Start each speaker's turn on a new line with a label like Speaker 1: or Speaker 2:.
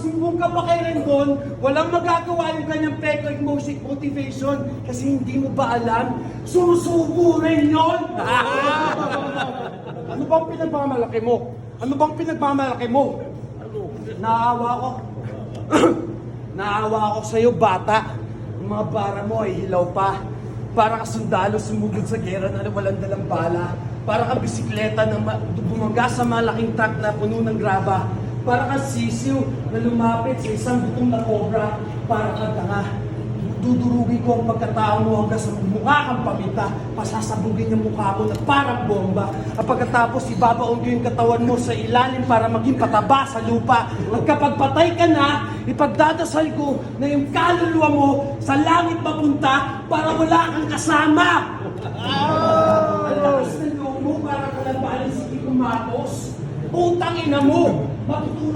Speaker 1: sumbong ka pa kay Rendon, walang magagawa yung kanyang peko motivation kasi hindi mo ba alam, susubo rin yun!
Speaker 2: Ano bang pinagmamalaki mo? Ano bang pinagmamalaki mo?
Speaker 1: Naawa ko. Naawa ako sa'yo, bata. Yung mga bara mo ay hilaw pa. Para ka sundalo sumugod sa gera na walang dalang bala. Para ka bisikleta na bumaga sa malaking truck na puno ng graba. Para ka sisiw na lumapit sa isang gutom na cobra. Para ka tanga. Dudurugin ko ang pagkatao mo hanggang sa mukha kang paminta. Pasasabugin yung mukha mo na parang bomba. At pagkatapos ibabaon ko yung katawan mo sa ilalim para maging pataba sa lupa. At kapag patay ka na, ipagdadasal ko na yung kaluluwa mo sa langit mapunta para wala kang kasama. Ang lakas ng loob mo para kalabanin si Kiko Matos. Putang ina mo! Matutunan